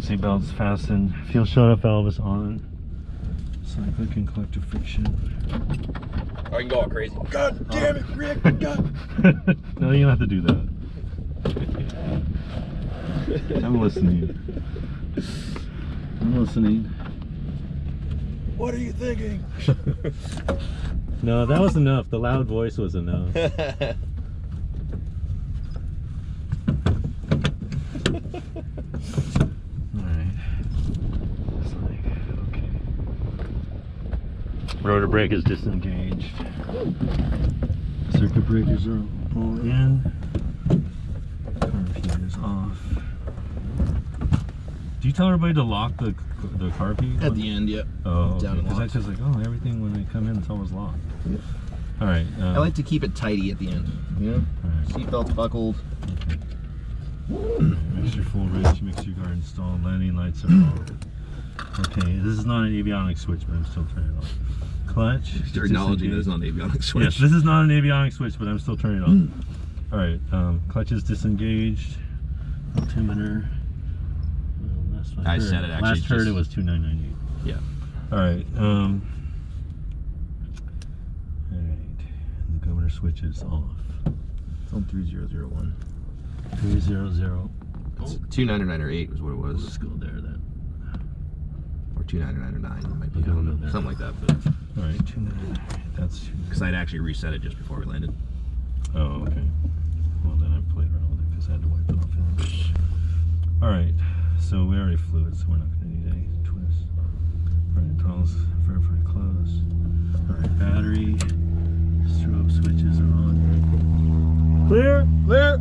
Seatbelts fastened. Fuel shut-off valve is on. Cyclic and collective friction. Oh, you can go all crazy. God damn it, Rick! God. No, you don't have to do that. I'm listening. I'm listening. What are you thinking? No, that was enough. The loud voice was enough. Rotor brake is disengaged. Circuit breakers are all in. Car heat is off. Do you tell everybody to lock the car key? At the end, yep. Oh, down and because locked. that's just like, oh, everything when they come in, it's always locked. Yep. All right. I like to keep it tidy at the end. Yeah. Right. Seatbelts buckled. Okay. Mixture full rich, mixture guard installed, landing lights are on. Okay, this is not an avionics switch, but I'm still turning it on. Clutch. You're acknowledging that it's not an avionics switch. Yes, this is not an avionics switch, but I'm still turning it on. All right, clutch is disengaged. Altimeter. Well, I said it actually. Last heard it was 2998. Yeah. All right. All right. The governor switch is off. It's on 3001. 300. It's 29908 was what it was. Let's go there then. Or 29909 might be. Okay, we'll go there. Something like that. But All right, 299. That's 299. because I'd actually reset it just before we landed. Oh, okay. Well, then I played around with it because I had to wipe it off anyway. All right, so we already flew it, so we're not going to need a twist. All right, throttles verify close. All right, battery, strobe switches are on. Clear, clear.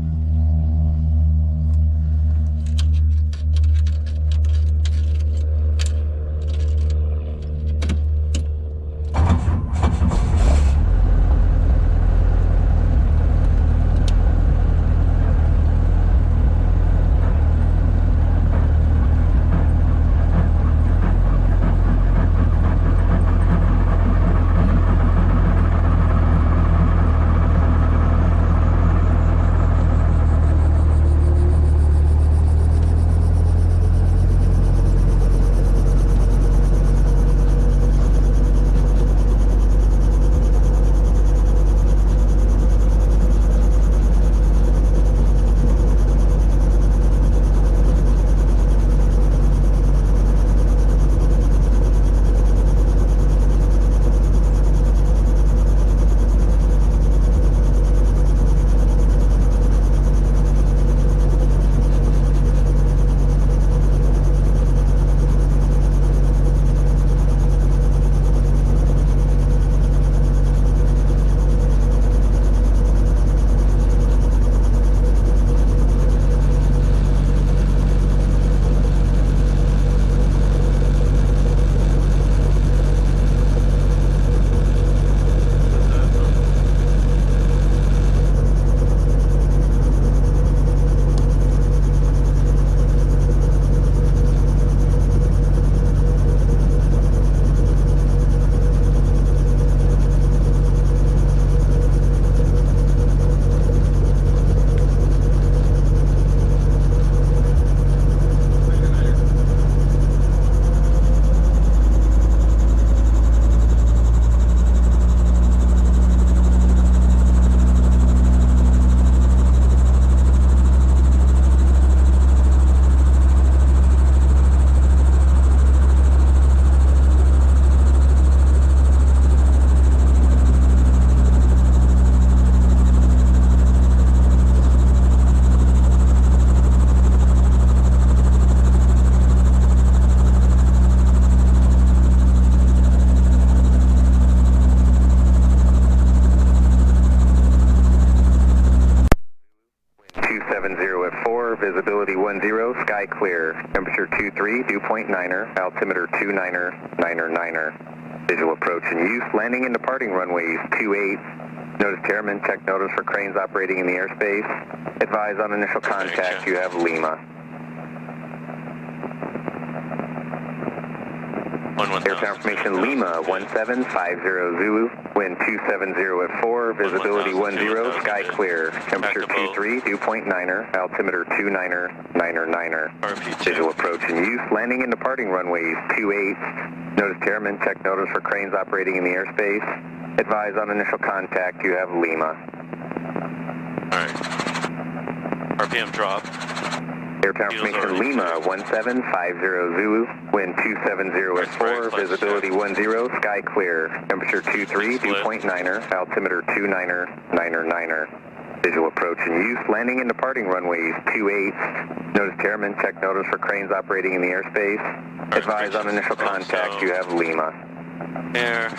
visibility 10, sky clear, temperature 23, dew point 9er, altimeter 29er, 9er. Visual approach in use, landing and departing runways 28. Notice Chairman, check notice for cranes operating in the airspace. Advise on initial contact, you have Lima. Air confirmation Lima 1750 Zulu, wind 270 at 4, visibility 10, sky clear, temperature 23, dew point 9er, altimeter 299er. Visual approach in use, landing and departing runways 28. Notice Chairman, check notice for cranes operating in the airspace. Advise on initial contact, you have Lima. Alright. RPM drop. Air confirmation Lima 1750 Zulu, wind 270 at 4, visibility 10, sky clear, temperature 23, dew point 9er, altimeter 299er. Visual approach in use, landing and departing runways 28. Notice Chairman, check notice for cranes operating in the airspace. Advise on initial contact, you have Lima. Air.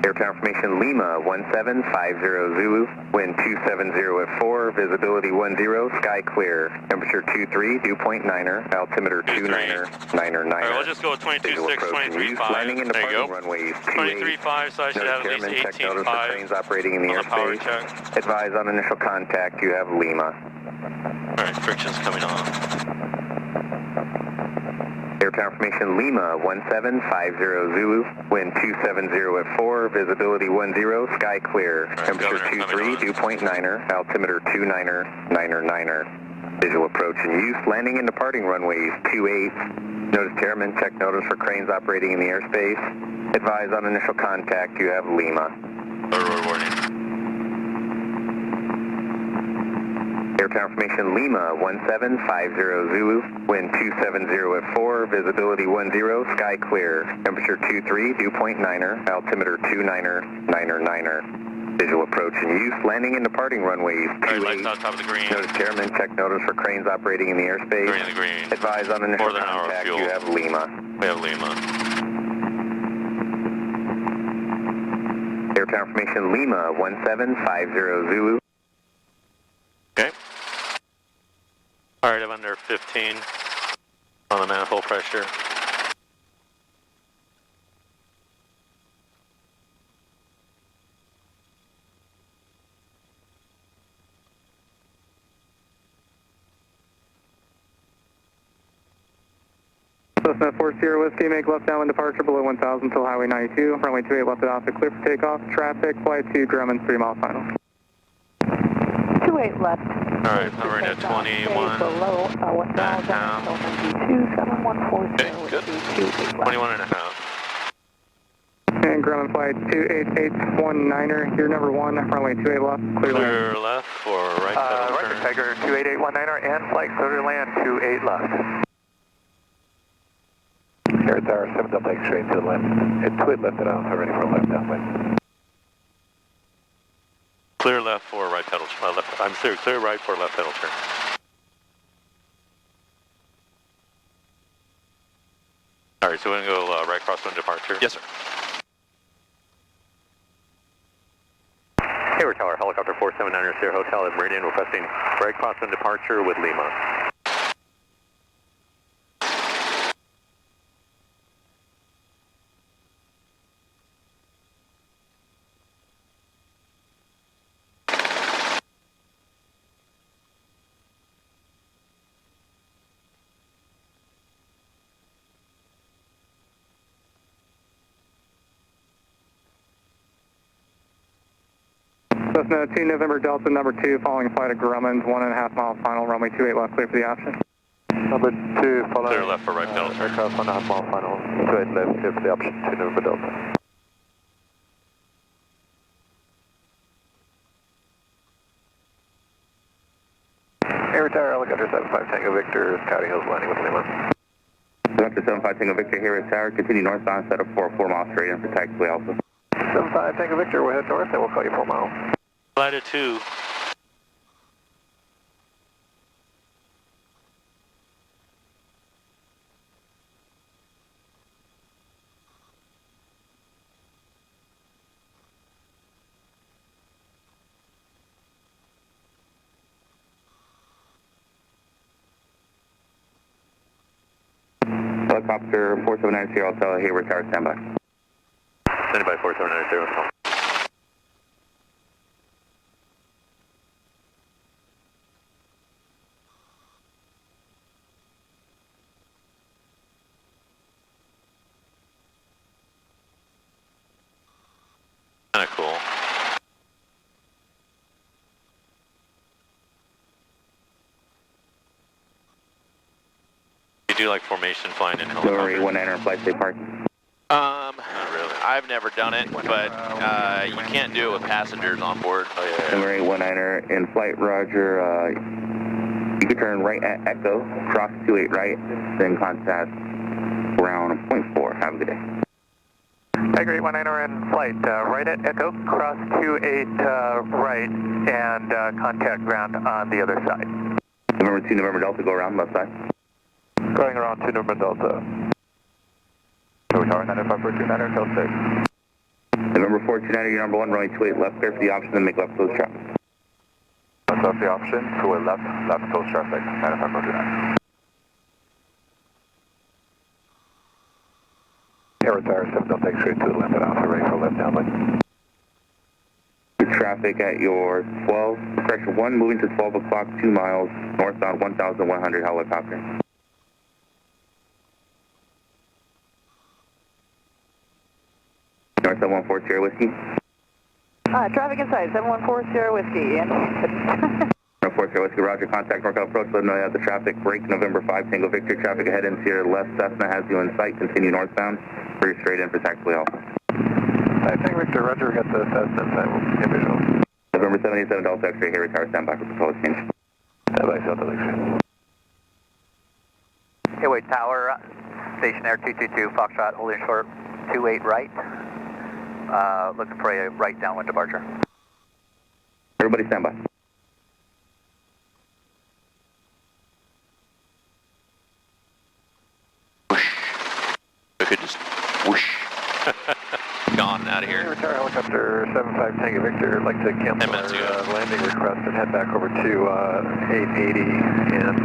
Air confirmation Lima 1750 Zulu, wind 270 at 4, visibility 10, sky clear, temperature 23, dew point 9er, altimeter 299er. Alright, we'll just go with 22.6, 23.5. Landing and There you departing go. runways 23.5, so I should have at least 18.5 cranes operating in the on the power airspace. check. Advise on initial contact, you have Lima. Alright, friction's coming off. Air confirmation Lima 1750 Zulu, wind 270 at 4, visibility 10, sky clear, temperature 23, dew point 9er, altimeter 299er. Visual approach in use, landing and departing runways 28. Notice Chairman, check notice for cranes operating in the airspace. Advise on initial contact, you have Lima. Road warning. Air confirmation Lima 1750 Zulu, wind 270 at 4, visibility 10, sky clear, temperature 23, dew point 9er, altimeter 299er. Visual approach in use, landing and departing runways 28. Alright, lights on top of the green. Notice Chairman, check notice for cranes operating in the airspace. Green in the green. Advise on initial More than an hour of contact, fuel. you have Lima. We have Lima. Air confirmation Lima 1750 Zulu. Okay. Alright, I'm under 15 on the manifold pressure. Cessna 40 Whiskey, make left downwind departure below 1000 until Highway 92. Runway 28 left at Alpha, clear for takeoff. Traffic, flight to Grumman, 3 mile final. 28 left. Alright, hovering at 21. Below 1000 until 92, 7140. Okay, good. 21 and a half. And Grumman flight 28819er, you're number 1, runway 28 left, clear land. Clear left for right pedal Roger, turn. Tiger 28819er and flight clear to land 28 left. Hayward Tower, 7 Delta, take straight to the left. At 28 left at Alpha, ready for left downwind. Clear left for right pedal, left, I'm sorry, clear right for left pedal turn. Alright, so we're going to go right crosswind departure? Yes, sir. Hayward Tower, helicopter 4790 Sierra Hotel at Meridian, requesting right crosswind departure with Lima. Cessna 2 November Delta number 2, following flight of Grumman, 1.5 mile final, runway 28 left, clear for the option. Number 2, following. Clear left for right pedal turn. Aircraft 1.5 mile final, 28 left, clear for the option, 2 November Delta. Hayward Tower, helicopter 75 Tango Victor, Coyote Hills landing with Lima. Helicopter 75 Tango Victor, Hayward Tower, continue northbound, set up 4 miles straight in for taxiway Alpha. 75 Tango Victor, we'll head north and we'll call you 4 miles. Flight of 2. Helicopter 4790 Sierra Hotel, Hayward Tower, standby. Standing by 4790. do like formation flying in Number helicopter? 19er in flight, stay parked. Not really. I've never done it, but you can't do it with passengers on board. Oh yeah. Number 19er in flight, roger. You can turn right at Echo, cross 28 right, then contact ground 0.4. Have a good day. Tiger 19er in flight, right at Echo, cross 28 right, and contact ground on the other side. November 2, November Delta, go around left side. Going around 2 November Delta. Hayward Tower 95429, Tel 6. November 4, 29er, you're number 1, runway 28 left, clear for the option, then make left close traffic. That's off the option, 28 left, left close traffic, 95429. Hayward Tower 7 Delta X-ray to the left at Alpha, ready for left downwind. Traffic at your 12, correction 1, moving to 12 o'clock, 2 miles, northbound 1,100 helicopter. North 714 Sierra Whiskey. Traffic inside, 714 Sierra Whiskey. And 104 Sierra Whiskey, roger, contact NorCal approach, let them know you have the traffic break, November 5, Tango Victor, traffic ahead in Sierra left, Cessna has you in sight, continue northbound, clear straight in for taxiway Alpha. Tango Victor, roger, we got the Cessna inside, we'll get visual. November 77 Delta X-ray, Hayward Tower, stand by for proposed change. Stand by, Delta X-ray. Hayward Tower, station air 222, Foxtrot, holding short, 28 right. Looking for a right downwind departure. Everybody stand by. We could just whoosh. Gone out of here. Hayward Tower helicopter 75 Tango Victor, I'd like to 10 cancel minutes ago. our landing request and head back over to 880 and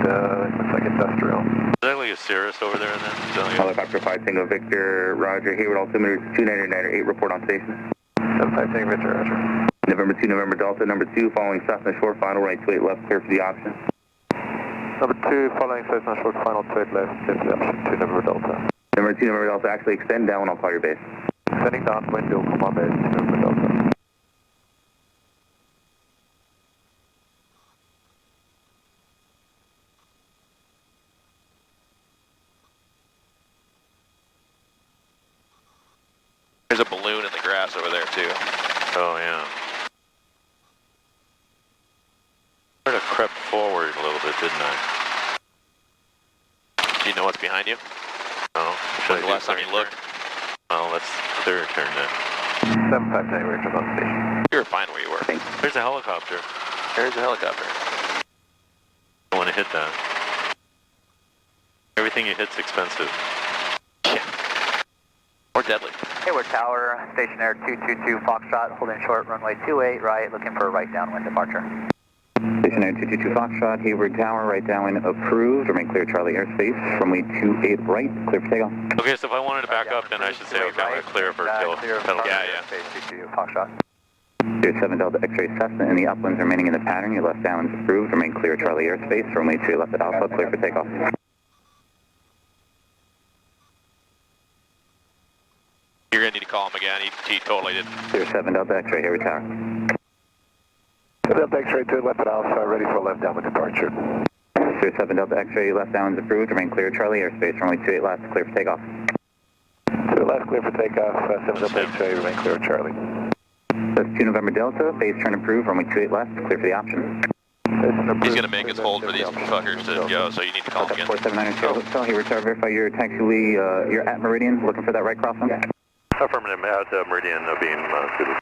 looks like industrial. Is that like a Cirrus over there then? Helicopter 5 Tango Victor, roger, Hayward altimeter 299 8, report on station. 75 Tango Victor, roger. November 2, November Delta, number 2, following Cessna short final, right 28 left, clear for the option. Number 2, following Cessna short final, 28 left, clear for the option, 2 November Delta. Number 2, November Delta, actually extend down, I'll call your base. Sending downwind, you'll come on base, 2 November Delta. There's a balloon in the grass over there too. Oh yeah. I sort of crept forward a little bit, didn't I? Do you know what's behind you? No. When's the last time you looked? Oh, that's third turn then. 75 Tango Victor on station. You were fine where you were. There's a helicopter. There's a helicopter. I want to hit that. Everything you hit's expensive. Yeah. Or deadly. Hayward Tower, station air 222, Foxtrot, holding short, runway 28 right, looking for a right downwind departure. Station air 222 Foxtrot, Hayward Tower, right downwind approved, remain clear Charlie airspace, runway 28 right, clear for takeoff. Okay, so if I wanted to back up, then I should say, okay, I'm going to clear for pedal. Yeah, yeah. Space 22, Foxtrot. 07 Delta X-ray Cessna in the uplands remaining in the pattern, your left downwind's approved, remain clear Charlie airspace, runway 28 left at Alpha, clear for takeoff. You're gonna need to call him again. He totally didn't. 07 Delta X-ray, Hayward Tower. Delta X-ray to left at Alpha, ready for left downwind departure. 07 Delta X-ray, left downwind's approved, remain clear Charlie airspace, runway 28 left, clear for takeoff. To the left, clear for takeoff, 7 Delta X-ray, remain clear Charlie. That's 2 November Delta, base turn approved, runway 28 left, clear for the option. He's gonna make us hold for these fuckers to go, so you need to call him again. 479 Sierra Hotel, Hayward Tower, verify your taxiway, you're at Meridian, looking for that right crosswind? Affirmative, at Meridian, abeam, Zulu.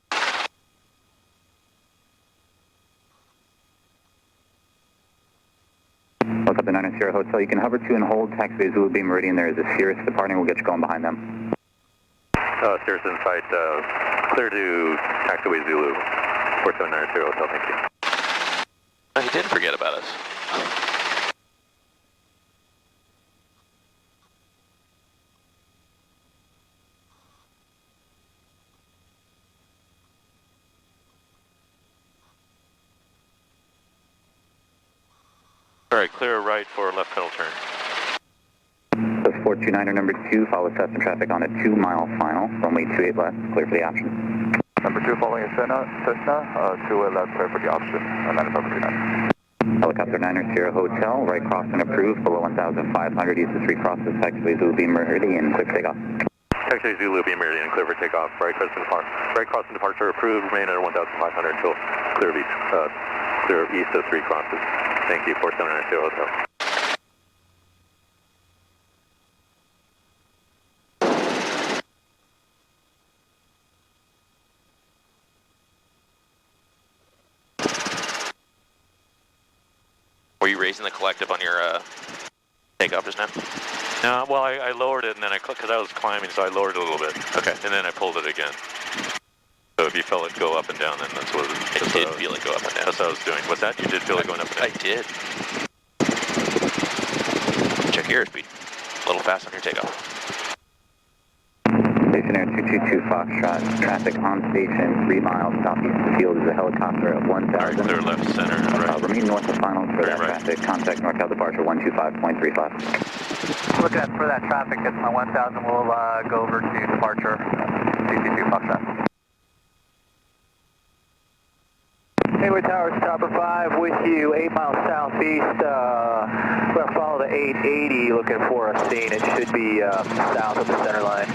Look up the 9 Sierra Hotel, you can hover to and hold taxiway Zulu beam Meridian, there is a Cirrus departing, we'll get you going behind them. Cirrus in sight, clear to taxiway Zulu, 479 Sierra Hotel, thank you. Oh, he did forget about us. All right, clear right for left pedal turn. That's 429er number 2, follow Cessna traffic on a 2-mile final, runway 28 left, clear for the option. Number 2 following Cessna, 2 left, clear for the option, 959. Helicopter Helicopter 9 Sierra Hotel, right crossing approved, below 1,500, east of 3 crosses, taxiway Zulu Meridian, clear for takeoff. Taxiway Zulu Meridian, clear for takeoff. Right crossing departure approved, remain at 1,500 until clear east of 3 crosses. Thank you, 4790 Sierra Hotel. Were you raising the collective on your takeoff just now? No, well, I lowered it and then because I was climbing, so I lowered it a little bit. Okay. And then I pulled it again. So if you felt it go up and down, then that's what it I did feel it go up and down. That's what I was doing. What's that? You did feel it going up and down? I did. Check your airspeed. A little fast on your takeoff. Station Air 222 Foxtrot, traffic on station, 3 miles southeast of the field is a helicopter at 1,000. All right, clear left, center, right. Remain north of finals for that Right. traffic. Contact NorCal departure 125.35. Looking at for that traffic, it's my 1,000. We'll go over to departure, 222 Foxtrot. Hayward Tower, Chopper 5 with you, 8 miles southeast. We're going to follow the 880 looking for a scene. It should be south of the center line.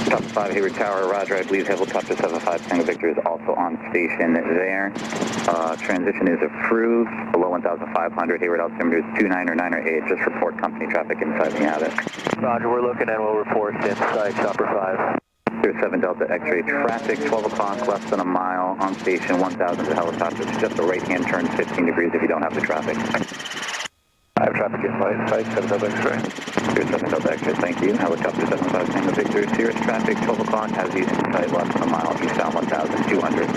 Chopper 5, Hayward Tower, roger. I believe helicopter 75 Tango Victor is also on station there. Transition is approved, below 1,500. Hayward altimeter is 29908. Just report company traffic inside the habit. Roger, we're looking and we'll report inside Chopper 5. 07 Delta X-ray traffic, 12 o'clock, less than a mile, on station, 1,000 to helicopter. It's just a right-hand turn, 15 degrees if you don't have the traffic. I have traffic inside 7 Delta X-ray. 07 Delta X-ray, thank you. Helicopter 75 Tango Victor, Cirrus traffic, 12 o'clock, has east inside, less than a mile, eastbound 1,200.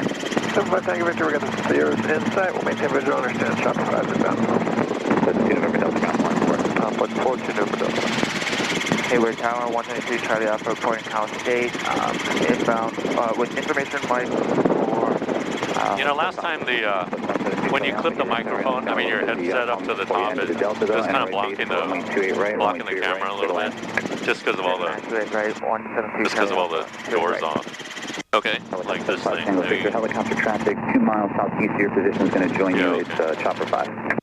75 Tango Victor, we got the Cirrus inside. We'll maintain visual, understand Chopper 5 is down. That's 2 November Delta, ground 1 Complex 4, 2 November Delta. Hayward Tower, 123 Charlie Alpha, reporting Cal State, inbound, with information like You know, last time when you clip the microphone, I mean your headset up to the top, it's kind of blocking the camera a little bit, just because of all the doors off. Okay. Like this thing. Tango Victor, helicopter traffic, 2 miles southeast of your position is going to join you. Okay. It's Chopper 5.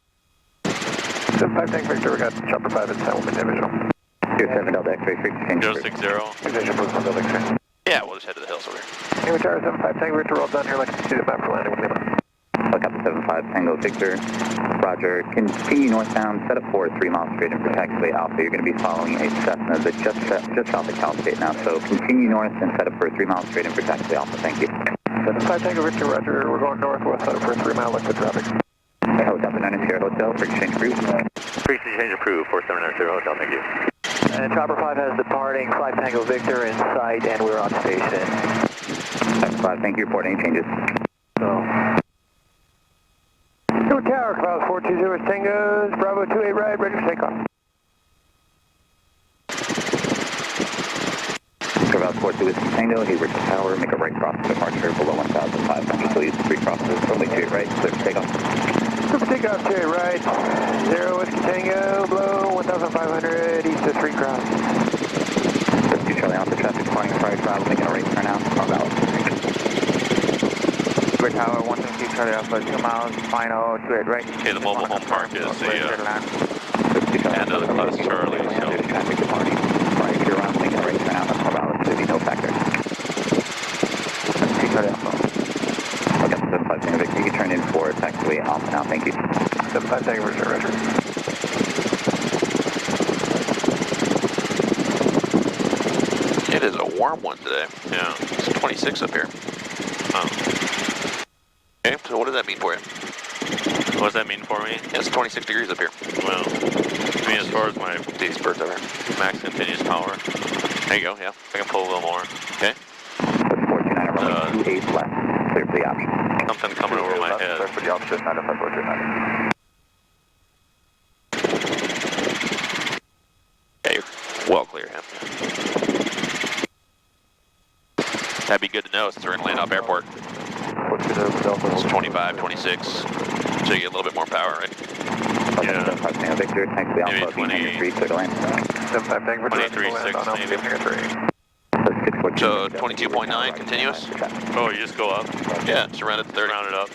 75 Tango Victor, we got Chopper 5 inside, we'll maintain visual. 07 Delta X-ray, frequency change. 060. Vision for 1 Delta X-ray. Yeah, we'll just head to the hills over here. Hayward Tower 75 Tango Victor, roll down here like a student map for landing with Lima. Helicopter 75 Tango Victor, roger. Continue northbound, set up forward 3 miles straight in for taxiway Alpha. You're going to be following a Cessna that's just south of Cal State now, so continue north and set up for 3 miles straight in for taxiway Alpha. Thank you. 75 Tango Victor, roger. We're going northwest, set up for a 3 mile liquid traffic. Helicopter 9 Sierra Hotel, frequency change approved. Frequency change approved, 4790 Hotel, thank you. And Chopper 5 has departing, 5 Tango Victor in sight, and we're on station. Chopper 5, thank you. Report any changes. Hayward Tower, Cloud 420 Tango, Bravo 28 right, ready for takeoff. Cloud 420 Tango, Hayward Tower, make a right cross departure below 1,500, so use 3 crosses, only 2 right, clear for takeoff. Clear for takeoff, 2 right, 0 Whiskey Tango, below 1,500, east of 3 cross. 2 Charlie Alpha traffic, departing prior travel, making a right turn out, car valid. Hayward Tower, 123 Charlie Alpha, 2 miles, final, 28 right. Okay, the mobile home park is the end of the class Charlie, so. Traffic departing prior to around, making a right turn out, car valid, should be no factor. 2 Charlie Alpha. Okay, 75 Tango Victor, you can turn in for taxiway Alpha now, thank you. 75 Tango Victor, roger. It is a warm one today. Yeah. It's 26 up here. Okay, so what does that mean for you? What does that mean for me? Yeah, it's 26 degrees up here. Well, I mean, as far as my These birds over here. max continuous power, There you go, yeah. I can pull a little more. Okay. That's 429, runway 28 left, clear for the option. Something coming over my head. For the opposite, 95 429. Yeah, you're well clear, yeah. That'd be good to know since we're going to land off airport. It's 25, 26, so you get a little bit more power, right? Yeah. 75 Tango Victor, taxiway Alpha, Maybe 20. 3, clear to land. 75 Tango Victor, 23, 6 maybe. So 22.9 continuous? Oh, you just go up? Yeah, just round it to 30. Round it up.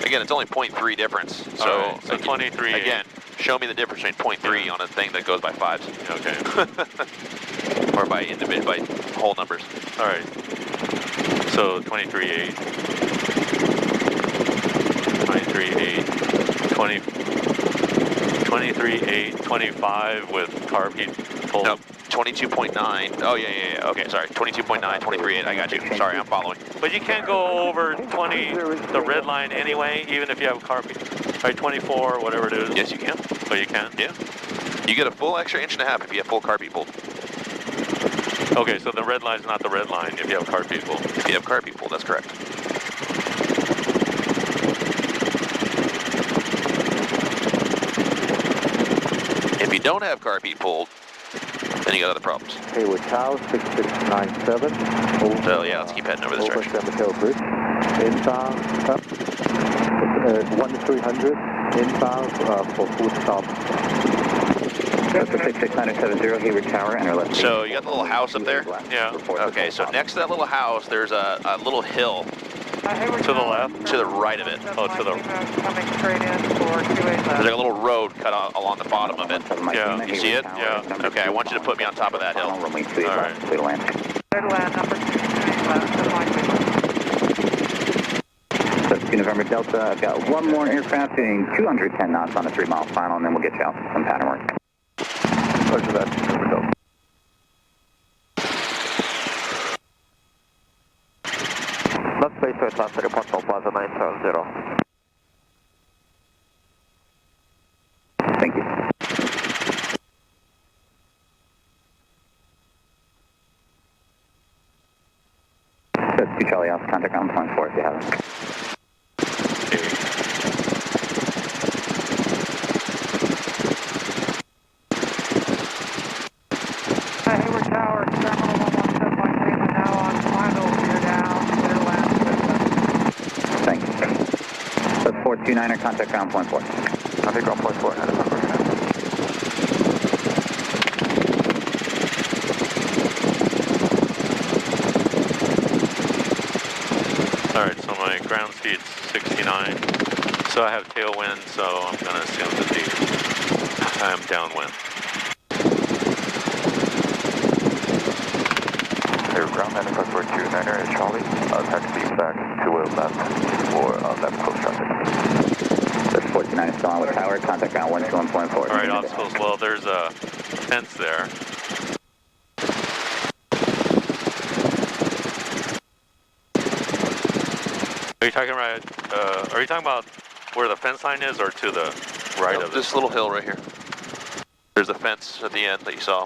Again, it's only 0.3 difference. So, right, so 23. Again, show me the difference between 0.3 on a thing that goes by fives. Okay. Or by whole numbers. All right. So 23.8. 23.8. 23.8. 25 with carb heat pulled. No, 22.9. Oh, yeah. Okay, sorry. 22.9, 23.8. I got you. Sorry, I'm following. But you can't go over 20, the red line anyway, even if you have carb heat. Right, 24, whatever it is. Yes, you can. Oh, you can? Yeah. You get a full extra 1.5 inches if you have full carb heat pulled. Okay, so the red line's not the red line if you have carb heat pulled. If you have carb heat pulled, that's correct. If you don't have carb heat pulled, then you got other problems. Hayward Tower, 6697. So yeah, let's keep heading over this direction. Over Hill Bridge. Inbound, up. 1300. Inbound for full stop. That's the 66970 Hayward Tower, enter left. So you got the little house up there? Yeah. Okay, so next to that little house, there's a little hill To the left? to the right of it. Oh, to the... Coming straight in for 28 There's left. like a little road cut along the bottom of it. Yeah. You see it? Yeah. Okay, I want you to put me on top of that hill. Runway 28 All left, clear to land. Clear to land, number 2, 28 left, to That's 2 November Delta. I've got one more aircraft doing 210 knots on a 3-mile final, and then we'll get you out some pattern work. Roger that, 2 November Delta. Left base to Atlanta, report to Plaza 970. Thank you. That's 2 Charlie Alpha, contact ground point 4 if you have it. Hayward Tower, Terminal 117 Mike Lima, now on final, you're down, clear to land. Thank you. That's 429er, contact ground point 4. Contact ground point 4, headed number. All right, so my ground speed's 69. So I have tailwind, so I'm going to assume that I'm downwind. Hayward ground, landing for 29er is Charlie. Taxi back to left for left close traffic. That's 429 still on with Tower, contact ground 121.4. All right, obstacles. Well, there's a fence there. Are you talking about where the fence line is, or to the right of it? This little hill right here. There's a fence at the end that you saw,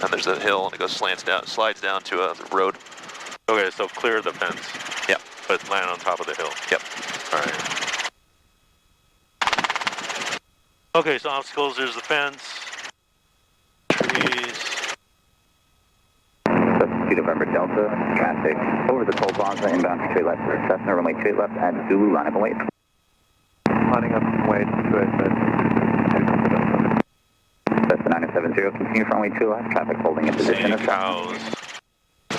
and there's a hill, and it goes slides down to a road. Okay, so clear the fence. Yep. But land on top of the hill. Yep. All right. Okay, so obstacles. There's the fence. Trees. That's 2 November Delta, traffic over the toll plaza, inbound to 2 left, Cessna, runway 2 left at Zulu, line up and wait. Lining up and wait, 2 left. That's the 970, continue for runway 2 left, traffic holding in position. See cows. I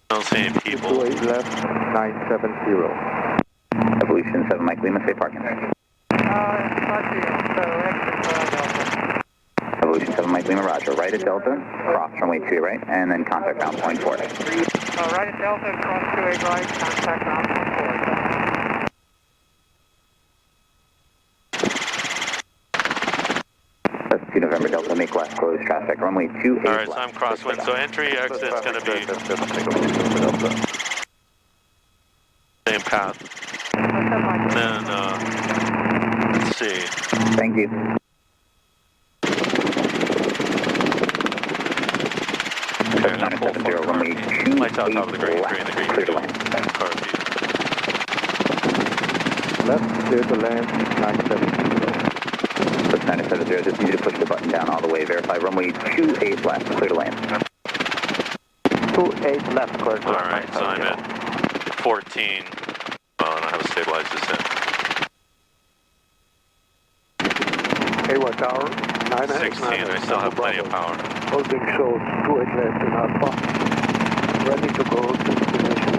don't see any people. 28 left, 970. Evolution 7 Mike Lima, safe parking. Evolution 7 Mike Lima, roger. Right at Delta, cross runway 2 right, and then contact ground point 4. Right at Delta, cross 28 right, contact ground point 4. That's 2 November Delta, make left, close traffic, runway 2 All right, so I'm crosswind. So entry, exit's going to be same path. And then, let's see. Thank you. Okay, and I'm full 970, for runway 2 lights out top of the green, left, green, the green. clear to land. Car feet. Left, clear to land, 970. That's 970, just need you to push the button down all the way, verify runway 28 left, clear to land. 28 left, clear to land. All right, so I'm at 14. Well, and I have a stabilized descent. Hayward Tower, 16, I still have plenty of power. Holding shows 28 left in Alpha. Ready to go to destination,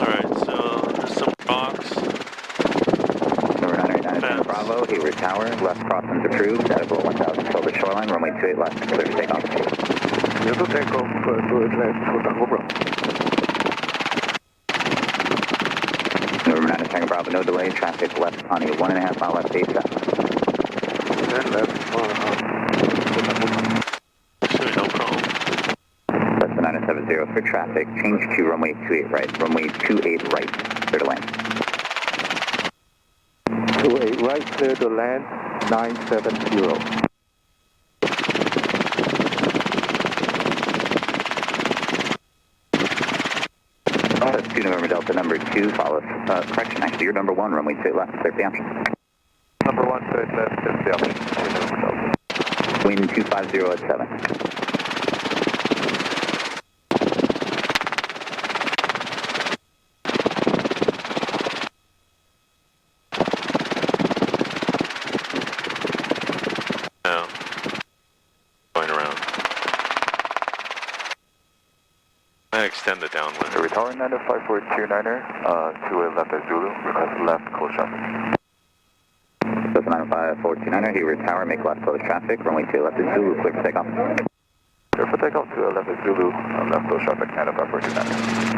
All right, so there's some rocks. Bravo, Hayward Tower, left crosswinds approved, at about 1,000 till the shoreline, runway 28 left, clear for takeoff. Little takeoff, 28 left, to Tango Bravo. November 9 Tango Bravo, no delay, traffic left on a 1.5 mile left base south. 10 left, 1.5, to Tango Bravo. Sure, no problem. That's the 970 for traffic, change to runway 28 right, runway 28 right, clear to land. 28 right, clear to land, 970. That's 2 November Delta number 2, follow, correction, actually you're number 1, runway 28 left, clear for the option. Number 1, 28 left, is the option, 2 November Delta. Wind 250 at 7. No. Going around. I extend the downwind. Hayward Tower 95429er, 2 left at Zulu, request left close traffic. That's 95429er, Hayward Tower, make left close traffic, runway 28 left at Zulu, clear for takeoff. Clear for takeoff, 2 left at Zulu, left close traffic, 95429er.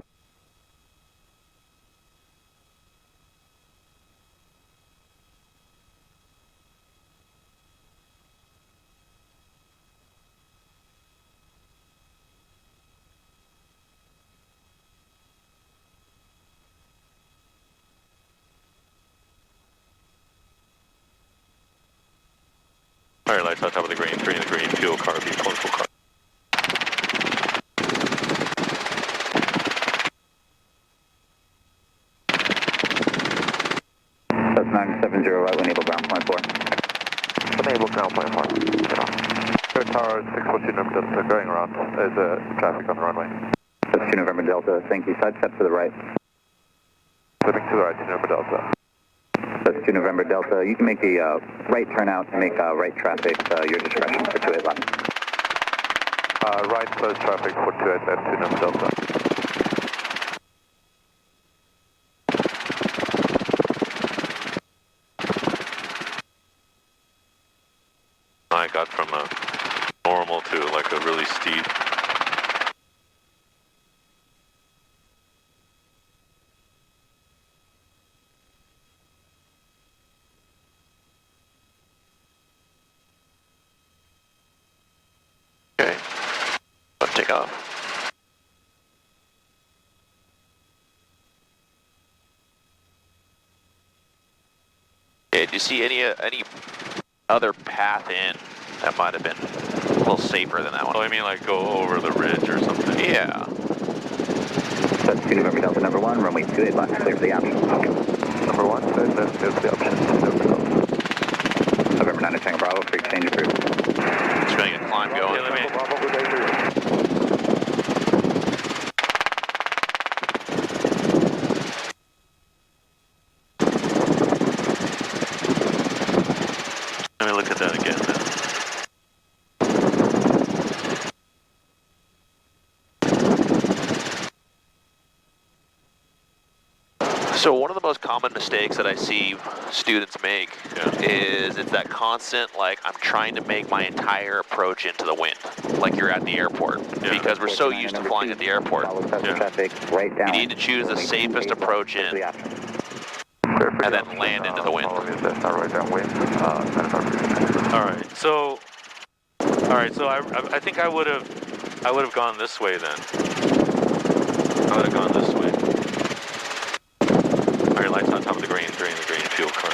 Alright, lights on top of the green, 3 in the green, fuel car, be full car. That's 970 right, enable ground point 4. Enable ground point 4. Hayward Tower 642 November Delta, going around, there's traffic on the runway. That's 2 November Delta, thank you, side step to the right. Flipping to the right, 2 November Delta. That's 2 November Delta, you can make a right turnout to make right traffic, your discretion for 28 left. Right close traffic for 28 left, 2 November Delta. I got from a normal to like a really steep. Okay, let's take off. Okay, do you see any other path in that might have been a little safer than that one? Oh, I mean like go over the ridge or something? Yeah. That's 2 November Delta number 1, runway 28 left, clear for the option. Number 1, left is the option, 2 November Delta. November 9 Tango Bravo, for exchange approved. Just gonna get a climb going. Yeah, let me. Bravo, good day to you. Let me look at that again then. So one of the most common mistakes that I see students make is it's that constant, like, I'm trying to make my entire approach into the wind, like you're at the airport, because we're so used to flying at the airport. Traffic right down. You need to choose the safest approach in, and then land into the wind. Alright, so I think I would have gone this way then. I would have gone this way. Alright, lights on top of the green, drain the green, fuel car.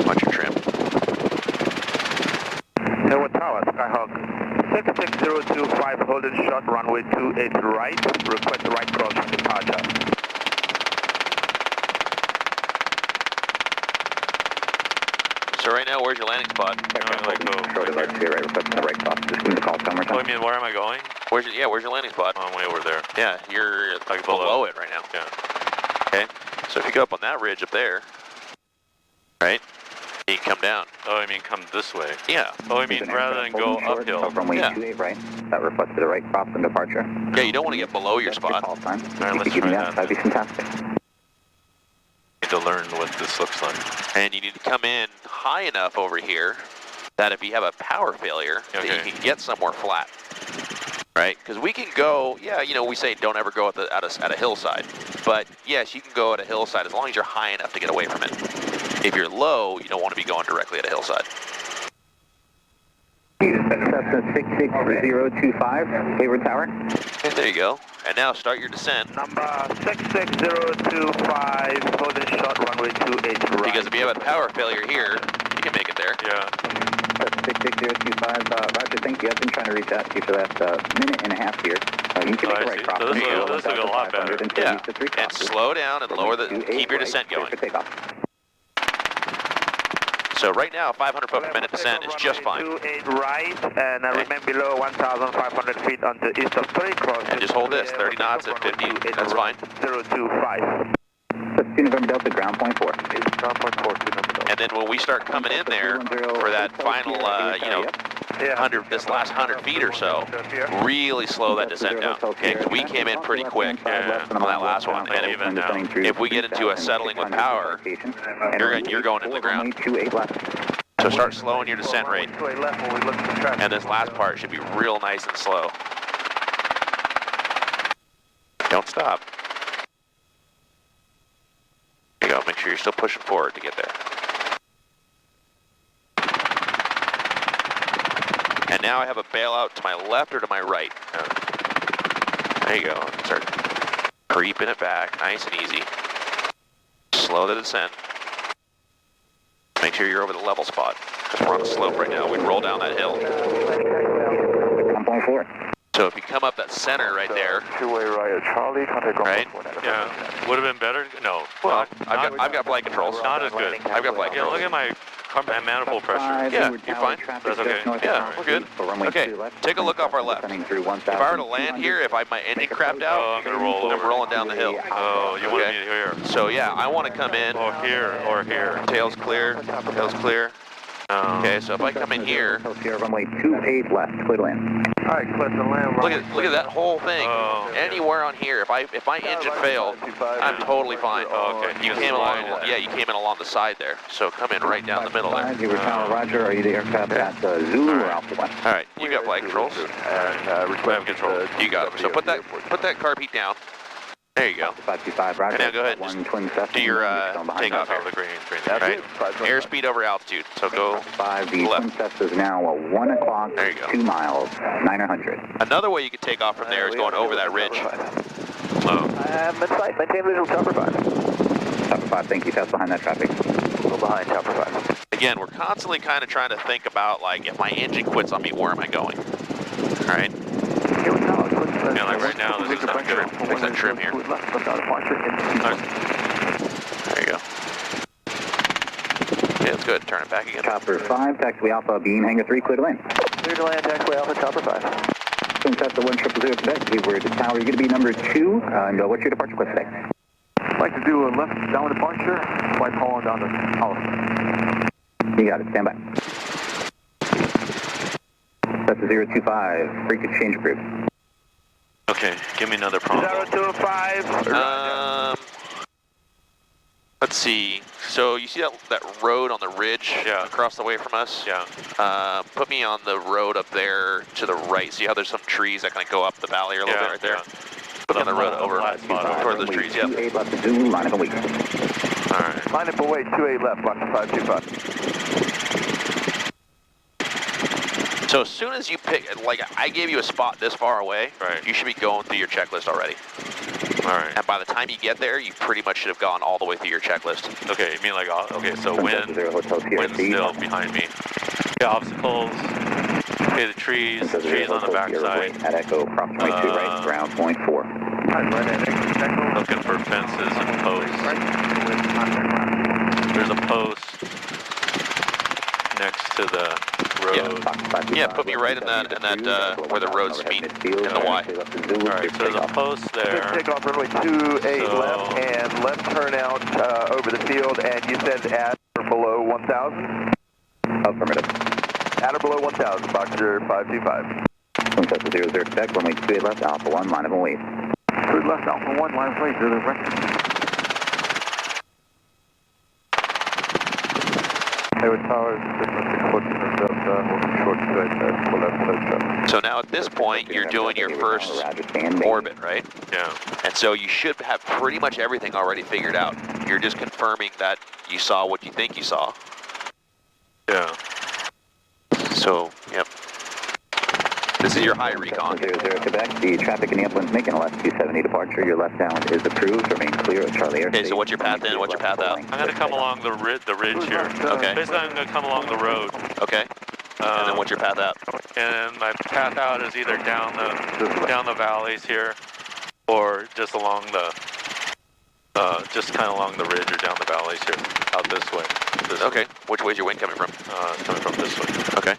Watch your trim. Hayward Tower, Skyhawk 66025, holding short, runway 28 right, request right cross from departure. So right now, where's your landing spot? Short of our 2 right, requesting the right cross. Just give me the call one more Oh, time. I mean, where am I going? Where's your landing spot? Oh, I'm way over there. Yeah, you're Like below it right now. Yeah. Okay, so if you go up on that ridge up there, right, You can come down. Oh, I mean come this way. Yeah. Oh, I mean rather than go uphill. Runway Yeah. 28 right. That reflects to the right, crosswind departure. Yeah, you don't want to get below your spot. Call time. All right, let's Give me try that. that. That'd be fantastic. Need to learn what this looks like. And you need to come in high enough over here that if you have a power failure, that you can get somewhere flat. Right? Because we can go, yeah, you know, we say don't ever go at a hillside. But yes, you can go at a hillside as long as you're high enough to get away from it. If you're low, you don't want to be going directly at a hillside. Cessna 66025, Hayward Tower. And there you go. And now start your descent. Number 66025, holding short runway 28 right. Because if you have a power failure here, you can make it there. Yeah. 66025, Roger, thank you. I've been trying to reach out to you for that minute and a half here. You can Oh, make I the right see. cross. So this looks a lot better. Yeah. And slow down and lower keep your descent going. So right now, 500 foot per minute descent is just fine. 28 right, and remain below 1,500 feet on the east of 3 cross. And just hold this, 30 knots at 50, that's fine. 025. That's 2 November Delta, ground point 4. Ground point 4, 2 November Delta. And then when we start coming in there for that final, you know, this last 100 feet or so, really slow that descent down, okay? Because we came in pretty quick on that last one, and if we get into a settling with power, you're going into the ground. So start slowing your descent rate, and this last part should be real nice and slow. Don't stop. There you go, make sure you're still pushing forward to get there. And now I have a bailout to my left or to my right. There you go. Start creeping it back, nice and easy. Slow the descent. Make sure you're over the level spot, because we're on the slope right now. We roll down that hill. 1.4. So if you come up that center right there, Two-way right, Charlie, contact right? Yeah. Would have been better? No. Well, I've got flight controls. Not as good. I've got flight Yeah, controls. look at my manifold pressure. Yeah, you're fine. That's okay. Yeah, we're good. Okay, take a look off our left. If I were to land here, if my engine crapped out, Oh, I'm gonna roll over. I'm rolling down the hill. Oh, you want me to here? So yeah, I want to come in. Or here, or here. Tails clear. Tails clear. Okay, so if I come in here, Runway 28 left, clear to land. All right, clear to land. look at that whole thing. Oh. Anywhere on here, if my engine failed, I'm totally fine. Oh, okay. You came along. Yeah, you came in along the side there. So come in right down the middle there. Hayward Tower, Roger. Are you the aircraft at Zulu or Alpha 1? All right, you got flight controls. Flight control. You got them. So put that carb heat down. There you go. 525, Roger. And now go ahead and One twin Cessna. do your takeoff Oh, here. the green. Right? Airspeed over altitude. So go 5, the left. twin Cessna is now 1 o'clock, There you go. 2 miles, 900. Another way you could take off from there is going over that ridge. Mid-sight, maintain visual chopper 5. Chopper 5, thank you. Pass behind that traffic. Go behind chopper 5. Again, we're constantly kind of trying to think about, like, if my engine quits on me, where am I going? All right? Yeah, like right now, this is not good. There's that trim here. There you go. Okay, that's good. Turn it back again. Chopper 5, taxiway Alpha, beam, hangar 3, clear to land. Clear to land, taxiway Alpha, chopper 5. Twin Cessna 1000 Quebec, Hayward Tower. You're going to be number 2, and what's your departure request today? I'd like to do a left downward departure, white calling down to Hollis. You got it, stand by. That's a 025, frequency change approved. Okay, give me another prompt. 025. Let's see. So you see that road on the ridge across the way from us? Yeah. Put me on the road up there to the right. See how there's some trees that kind of go up the valley a little bit right there? Yeah. Put on the road over toward those trees, yep. 28 left to Zulu, line up and wait. All right. Line up and wait, 28 left, block 525. So as soon as you pick, like I gave you a spot this far away, Right. you should be going through your checklist already. All right. And by the time you get there, you pretty much should have gone all the way through your checklist. Okay, you mean like, okay, so wind, wind's CFII. still behind me. Yeah, obstacles. Okay, the trees on the backside. At Echo, approximately 2 right, ground point 4. Looking for fences and posts. There's a post next to the road. Yeah, put me right in that where the roads meet in the Y. Alright, so there's a post there. Takeoff runway 28 So- left and left turn out over the field, and you said at or below below 1,000. Affirmative. At or below 1,000, Boxer 525. Wind Delta 00 Quebec, runway 28 left, Alpha 1, line of await. 28 left, Alpha 1, line of wait, to the right. Hayward Tower, So now at this point, you're doing your first orbit, right? Yeah. And so you should have pretty much everything already figured out. You're just confirming that you saw what you think you saw. Yeah. So, yep. This is your high recon. 00 Quebec, the traffic in the uplands making a left 270 departure. Your left downwind is approved. Remain clear of Charlie Airspace. Okay, so what's your path in? What's your path out? I'm gonna come along the ridge here. Okay. Basically, I'm gonna come along the road. Okay. And then what's your path out? And my path out is either down the valleys here, or just along the, just kind of along the ridge or down the valleys here, out this way. Okay. Which way is your wind coming from? It's coming from this way. Okay.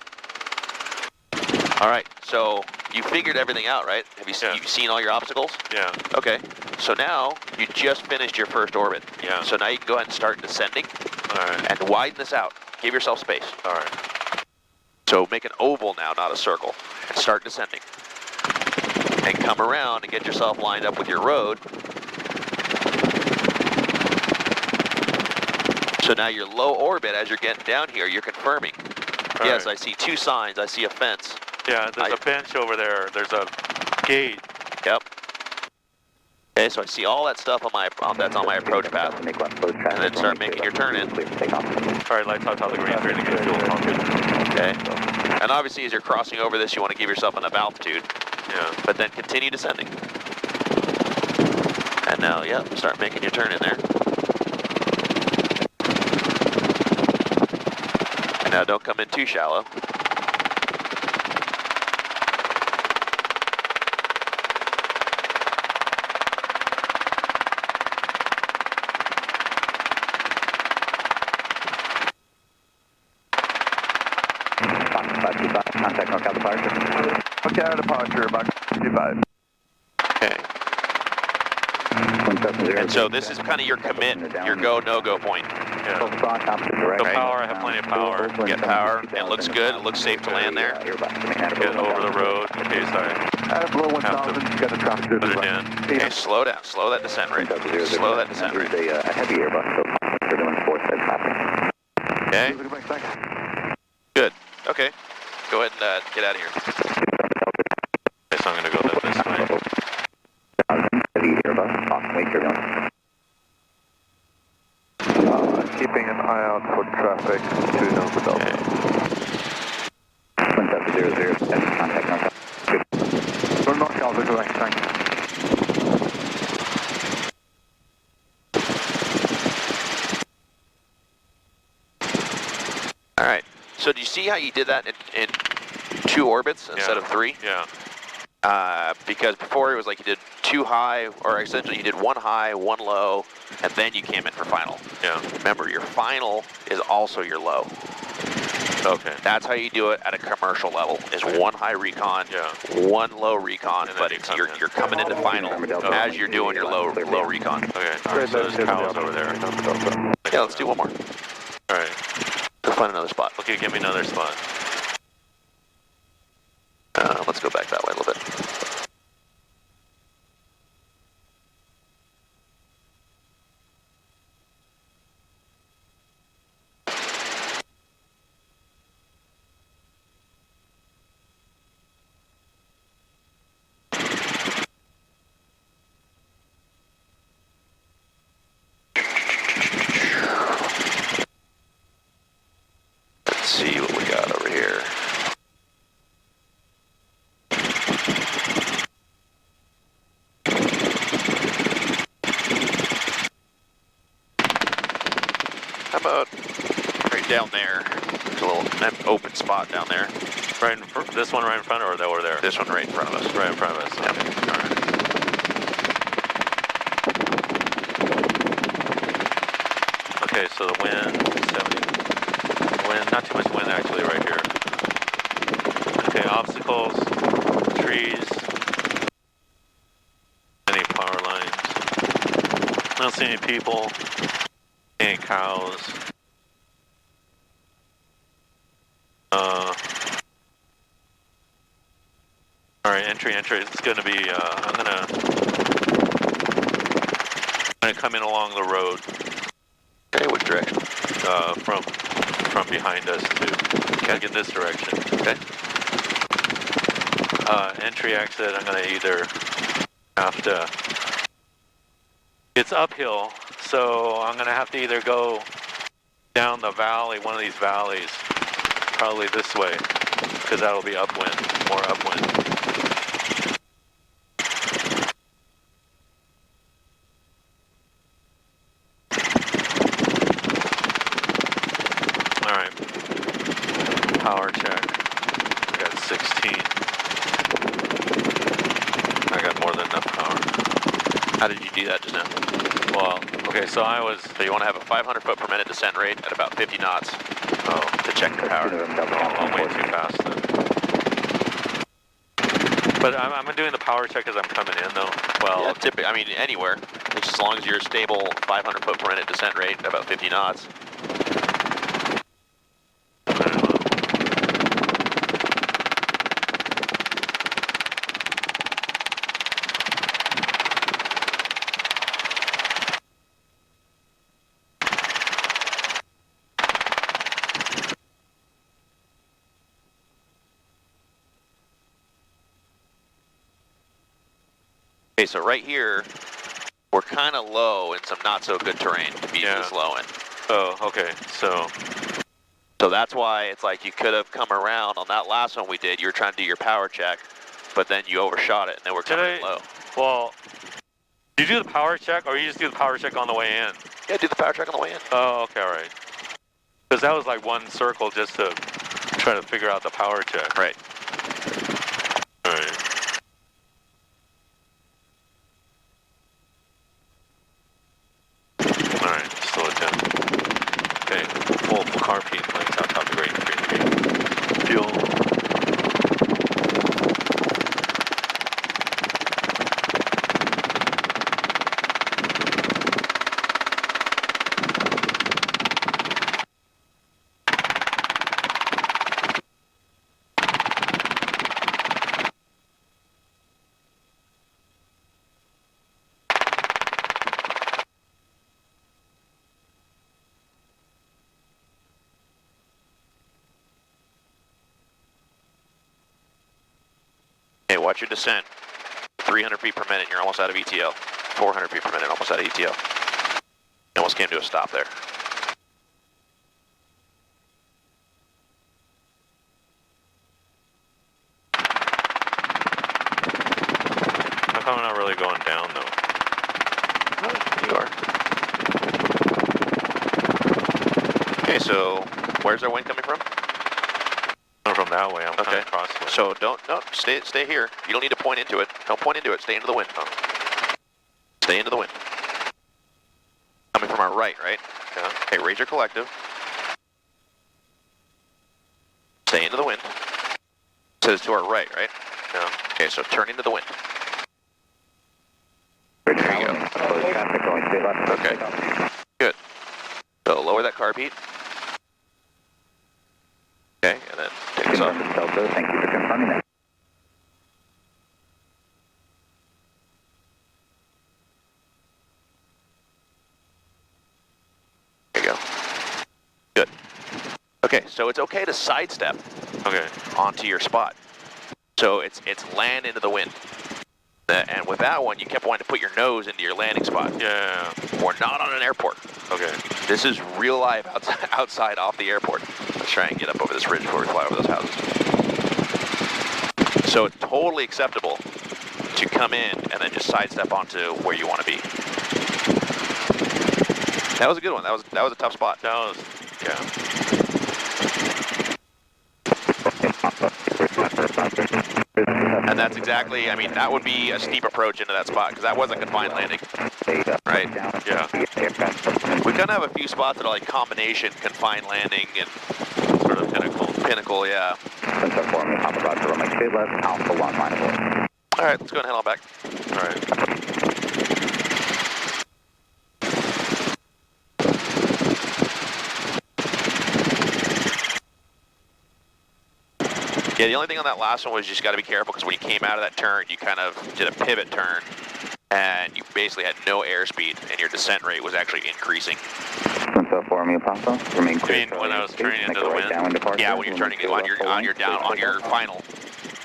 All right. So you figured everything out, right? Have you Yeah. you've seen all your obstacles? Yeah. Okay. So now you just finished your first orbit. Yeah. So now you can go ahead and start descending All right. and widen this out. Give yourself space. All right. So make an oval now, not a circle, and start descending. And come around and get yourself lined up with your road. So now your low orbit, as you're getting down here, you're confirming. All Yes, right. I see two signs. I see a fence. Yeah, there's a bench over there. There's a gate. Yep. Okay, so I see all that stuff on my that's on my approach path. Make left close traffic. And then start making your turn in. Clear for takeoff. All right, lights out top of the green screen to get fuel pumping. Okay. And obviously, as you're crossing over this, you want to give yourself enough altitude. Yeah. But then continue descending. And now, yep, start making your turn in there. And now don't come in too shallow. Contact NorCal departure. Okay, departure, Boxer 55. Okay. And so this is kind of your commit, your go, no-go point. Yeah. So power, I have plenty of power. Get power. It looks good. It looks safe to land there. Get over the road in case I At below 1,000, you got a traffic put it in. Okay, slow down. Slow that descent rate. Slow that descent rate. A heavy airbus, so we're doing force side traffic. Okay. Good. Okay. Go ahead and get out of here. Okay, so I'm going to go this way. Heavy airbus, off way turbulence. Keeping an eye out for traffic to Nova Delta. Wind Delta 00, contact NorCal. We're not Delta, correct, thank you. All right. So do you see how you did that in 2 orbits instead of 3? Yeah. Because before it was like you did 2 high, or essentially you did 1 high, 1 low, and then you came in for final. Yeah. Remember, your final is also your low. Okay. That's how you do it at a commercial level, is 1 high recon, Yeah. 1 low recon, And then but you it's, come you're in. coming into final as you're doing your low recon. Okay. All right, so there's cows over there. Yeah, let's do 1 more. All right. Go find another spot. Okay, give me another spot. Let's go back that way a little bit. Let's see what we got over here. How about right down there? There's a little open spot down there. Right in this one right in front, or that over there? This one right in front of us. Right in front of us. Yep. Okay. All right. Okay, so the wind, 70. Wind, not too much wind actually right here. Okay, obstacles, trees, any power lines. I don't see any people, any cows. entry. It's going to be, I'm going to come in along the road. Okay, which direction? From behind us to, like in this direction. Okay. Entry, exit, I'm going to either have to, it's uphill, so I'm going to have to either go down the valley, one of these valleys, probably this way, because that'll be upwind, more upwind. All right, power check, I got 16. I got more than enough power. How did you do that just now? Well, okay, so So you want to have a 500 foot per minute descent rate at about 50 knots to check your power. I'm way too fast then. But I'm doing the power check as I'm coming in though. Well, Yeah, typically, I mean, anywhere. Just as long as you're a stable 500 foot per minute descent rate at about 50 knots. Okay, so right here, we're kind of low in some not so good terrain to be this low in. Oh, okay, so that's why it's like you could have come around on that last one we did. You were trying to do your power check, but then you overshot it and then we're coming in low. Well, do you do the power check or you just do the power check on the way in? Yeah, do the power check on the way in. Oh, okay, all right. Because that was like one circle just to try to figure out the power check. Right. All right. Alright, slow it down. Okay, full car feed, like top the green. Fuel. Hey, watch your descent. 300 feet per minute, you're almost out of ETL. 400 feet per minute, almost out of ETL. You almost came to a stop there. How come I'm not really going down though? You are. Okay, so where's our wind coming from? Not from that way, I'm kind of crosswind. So stay here. You don't need to point into it. Don't point into it, stay into the wind. Stay into the wind. Coming from our right, right? Yeah. Okay, raise your collective. Stay into the wind. It says to our right, right? Yeah. Okay, so turn into the wind. There you go. Traffic going straight left. Okay. Good. So lower that carb heat. Okay, and then take us off. Delta, thank you for confirming that. There you go. Good. Okay, so it's okay to sidestep onto your spot. So it's land into the wind. And with that one, you kept wanting to put your nose into your landing spot. Yeah. We're not on an airport. Okay. This is real life outside off the airport. Let's try and get up over this ridge before we fly over those houses. So it's totally acceptable to come in and then just sidestep onto where you want to be. That was a good one. That was a tough spot. That was, yeah. And that's exactly, I mean, that would be a steep approach into that spot because that was a confined landing, right? Yeah. We kind of have a few spots that are like combination confined landing and Sort of pinnacle, yeah. All right, let's go and head on back. All right. Yeah, the only thing on that last one was you just got to be careful because when you came out of that turn, you kind of did a pivot turn, and you basically had no airspeed, and your descent rate was actually increasing. So for me, Papa, remain clear. I mean, when I was turning into the right wind. down departure, Yeah, when you're turning on your final.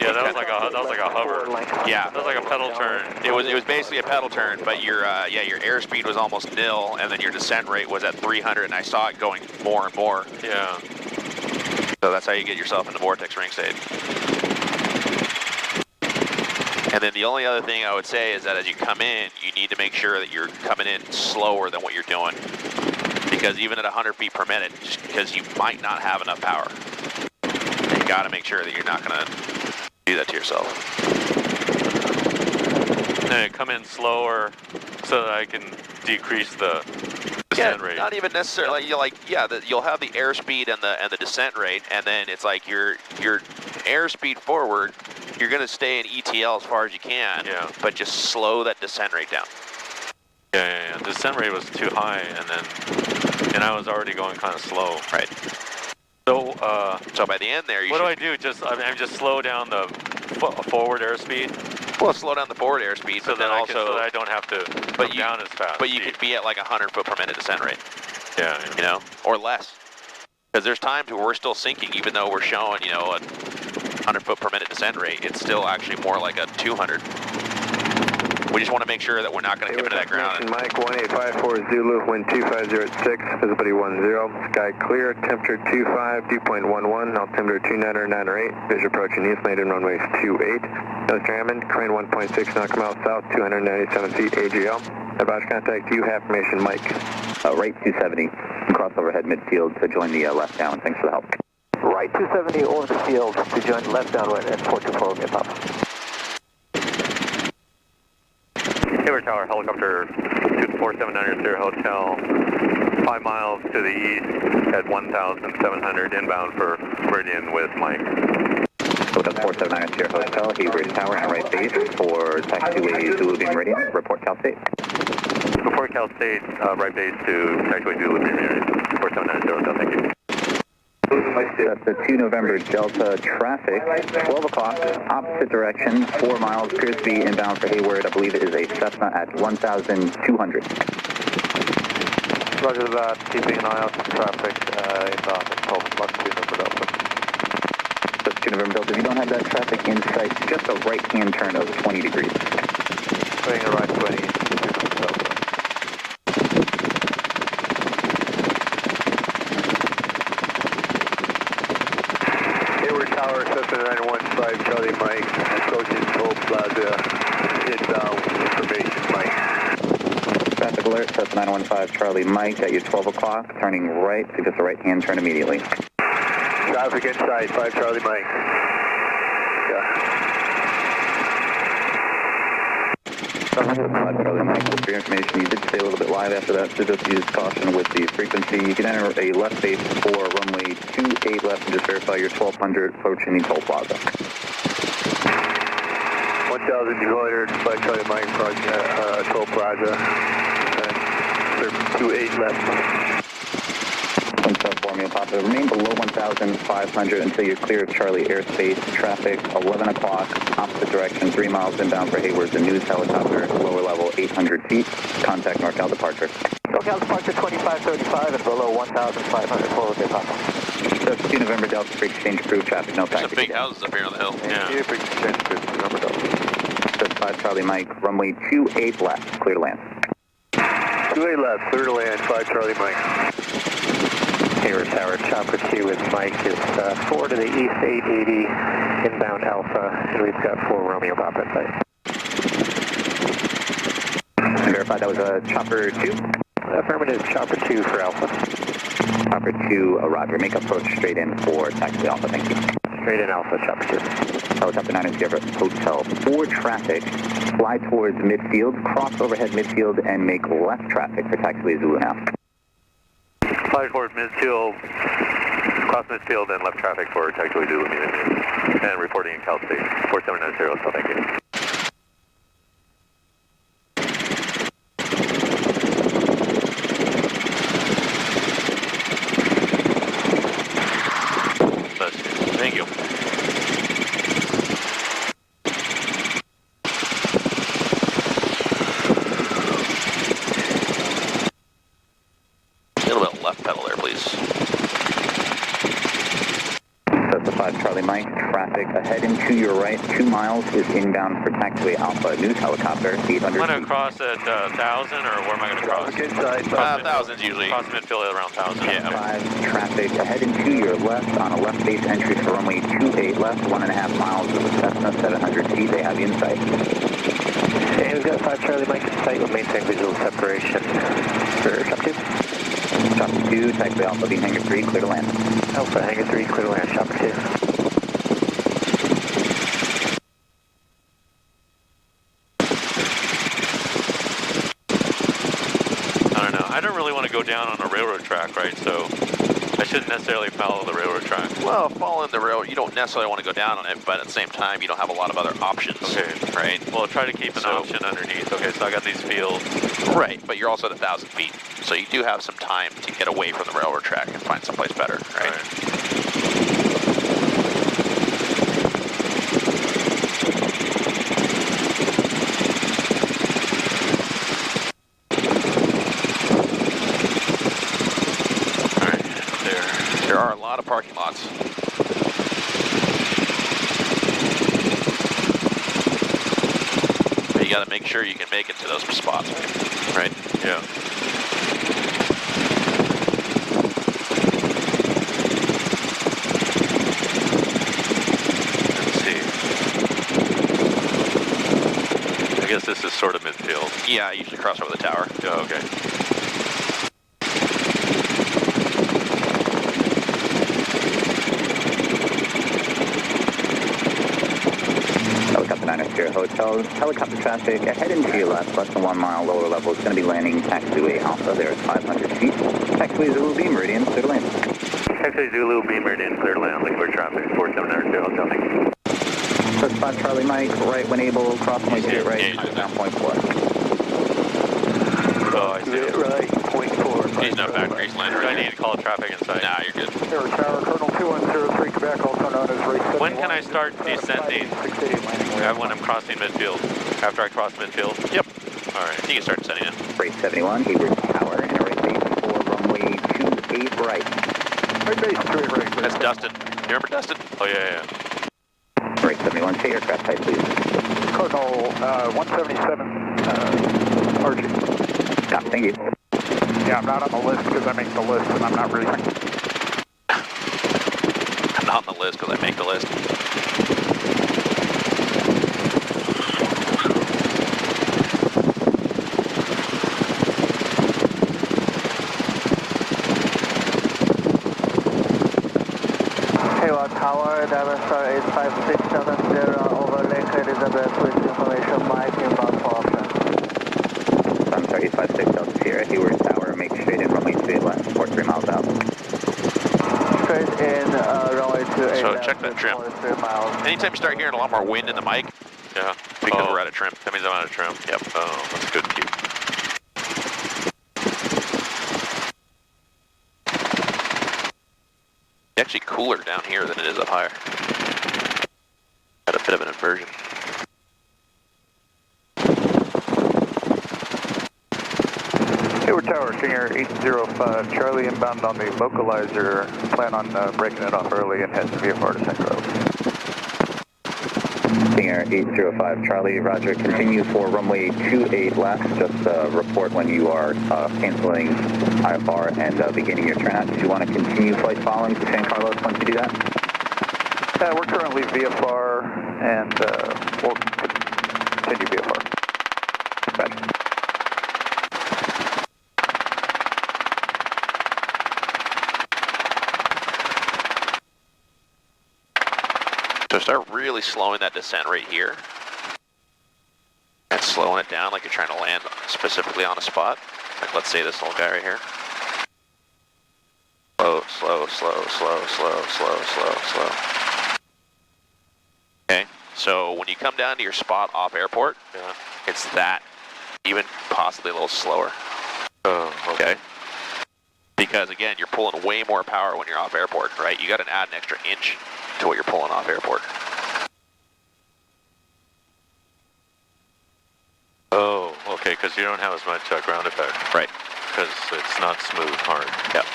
Yeah, that was like a hover. Yeah, That was like a pedal turn. it was basically a pedal turn, but your airspeed was almost nil, and then your descent rate was at 300, and I saw it going more and more. Yeah. So that's how you get yourself into vortex ring state. And then the only other thing I would say is that as you come in, you need to make sure that you're coming in slower than what you're doing. Because even at 100 feet per minute, just because you might not have enough power, you got to make sure that you're not going to do that to yourself. And come in slower so that I can decrease the descent rate. Not even necessarily. You'll have the airspeed and the descent rate, and then it's like your airspeed forward. You're going to stay in ETL as far as you can, but just slow that descent rate down. Yeah. The descent rate was too high, and I was already going kind of slow. Right. So by the end there, what do I do? I'm just slow down the forward airspeed. Well, slow down the forward airspeed, so that I don't have to come down as fast. But you could be at like 100 foot per minute descent rate. Yeah. You know, or less. Because there's times where we're still sinking, even though we're showing, a 100 foot per minute descent rate. It's still actually more like a 200. We just want to make sure that we're not going to come into that ground. Mike 1854 Zulu, wind 2506, visibility 10, sky clear, temperature 25, dew point 11, altimeter 29908, visual approaching east, landing runways 28, nose Hammond, crane 1.6, knock mile south, 297 feet, AGL. Advise contact you, have formation Mike. Right 270, cross overhead midfield to join the left down, thanks for the help. Right 270 over the field to join left downwind at 424, okay, Papa. Hayward Tower, helicopter 24790 Hotel, 5 miles to the east at 1,700 inbound for Meridian with Mike. Hotel 4790 Hotel, Hayward Tower and right base for taxiway Zulu and Meridian. Report Cal State. Report Cal State, right base to taxiway Zulu and Meridian, 4790 Hotel, thank you. That's the 2 November Delta traffic, 12 o'clock, opposite direction, 4 miles, appears to be inbound for Hayward. I believe it is a Cessna at 1,200. Roger that, keeping an eye out for traffic inbound at 12 o'clock, 2 November Delta. That's 2 November Delta. If you don't have that traffic in sight, just a right-hand turn of 20 degrees. Turning a right 20, 2 November Delta. Tower, Cessna 915, Charlie Mike, approaching Toll Plaza, inbound, information Mike. Traffic alert, Cessna 915, Charlie Mike, at your 12 o'clock, turning right, so just a right-hand turn immediately. Traffic inside, 5 Charlie Mike. Charlie Mike, for your information, you did stay a little bit live after that, so just use caution with the frequency. You can enter a left base for runway 28 left and just verify your 1200 approaching the Toll Plaza. 1,200, 5 Charlie Mike, approaching Toll Plaza, 28 left. Formula Papa, remain below 1,500 until you're clear of Charlie airspace. Traffic, 11 o'clock, opposite direction, 3 miles inbound for Hayward. The news helicopter, lower level, 800 feet. Contact NorCal departure. NorCal departure 2535 and below 1,500, forward, okay, Papa. That's 2 November Delta, free exchange approved, traffic, no There's package. some big houses up here on the hill. Yeah, free exchange approved, 2 November Delta. That's 5 Charlie Mike, runway 28 left, clear to land. 28 left, clear to land, 5 Charlie Mike. Hayward Tower, Chopper 2 with Mike is 4 to the east, 880, inbound Alpha, and we've got 4 Romeo Papa in sight. Verify that was a Chopper 2? Affirmative, Chopper 2 for Alpha. Chopper 2, roger. Make approach straight in for taxi Alpha, thank you. Straight in Alpha, Chopper 2. Helicopter 9 and Sierra Hotel 4 traffic, fly towards midfield, cross overhead midfield, and make left traffic for taxiway Zulu now. Fly towards midfield, cross midfield, and left traffic for taxiway Zulu and reporting in Cal State, 4790, so thank you. Thank you. 5 Charlie Mike, traffic ahead and to your right, 2 miles is inbound for taxiway Alpha. News helicopter, 800 I'm going to feet. cross at 1,000, or where am I going to cross? Inside. 1,000's usually. Cross midfield at around 1,000. Yeah. 5 traffic ahead and to your left on a left base entry for runway 28 left, 1.5 miles of the Cessna, 700 feet. They have you in sight. And we've got 5 Charlie Mike in sight. We'll maintain visual separation for Shop 2. Shop 2, taxiway Alpha, beam hangar 3, clear to land. Alpha, hangar 3, clear to land. Shop 2. I don't really want to go down on a railroad track, right? So I shouldn't necessarily follow the railroad track. Well, following the railroad, you don't necessarily want to go down on it, but at the same time, you don't have a lot of other options. Okay. Right? Well, try to keep an option underneath. Okay, so I got these fields. Right, but you're also at 1,000 feet, so you do have some time to get away from the railroad track and find someplace better, right? There are a lot of parking lots. But you got to make sure you can make it to those spots, right? Yeah. Let's see. I guess this is sort of midfield. Yeah, I usually cross over the tower. Oh, okay. Helicopter 9 Hotel, helicopter traffic ahead and to your left, less than 1 mile lower level. It's going to be landing taxiway Alpha there at 500 feet. Taxiway Zulu B Meridian, clear to land. Taxiway Zulu B Meridian, clear to land. Liquid traffic, 4792 Hotel, thank you. First 5 Charlie Mike, right when able, cross point to your right, down point 4. Oh, I see. Right, point 4. He's not back, he's landing Do I right need here. to call traffic inside? Nah, you're good. Hayward Tower, Colonel 2103, Quebec, also known as race 71. When can I start descending? When I'm crossing midfield? After I cross midfield? Yep. All right. You can start setting in. Race 71, Hayward Tower, and a right base for runway 28 right. Right base, 28 right. That's Dustin. You remember Dustin? Oh, yeah. Race 71, say aircraft type, please. Cardinal 177, Archie. Copy, thank you. Yeah, I'm not on the list because I make the list and I'm not racing. I'm not on the list because I make the list. Hayward Tower, Diamond 85670 over Lake Elizabeth with information Mike inbound for option. I'm sorry, 856 Delta Sierra, Hayward Tower, make straight in runway 28 left, 43 miles out. Straight in runway 28 So left, check that trim. 43 miles. Anytime you start hearing a lot more wind in the mic, Yeah. because we're out of trim. That means I'm out of trim. Yep. Oh, that's good cue. It's actually cooler down here than it is up higher. Got a bit of an inversion. Hayward Tower, Singer 805, Charlie inbound on the localizer. Plan on breaking it off early and heading VFR to St. Rose. Singer 805 Charlie, roger, continue for runway 28 left, just report when you are canceling IFR and beginning your turnout. Did you want to continue flight following to San Carlos once you do that? We're currently VFR and we'll continue VFR. Dispatch. So start really slowing that descent right here. And slowing it down like you're trying to land specifically on a spot. Like let's say this little guy right here. Slow, slow, slow, slow, slow, slow, slow, slow. Okay, so when you come down to your spot off airport, it's that, even possibly a little slower. Oh, Okay? Because again, you're pulling way more power when you're off airport, right? You got to add an extra inch to what you're pulling off airport. Oh, okay, because you don't have as much ground effect. Right. Because it's not smooth, hard. Yep.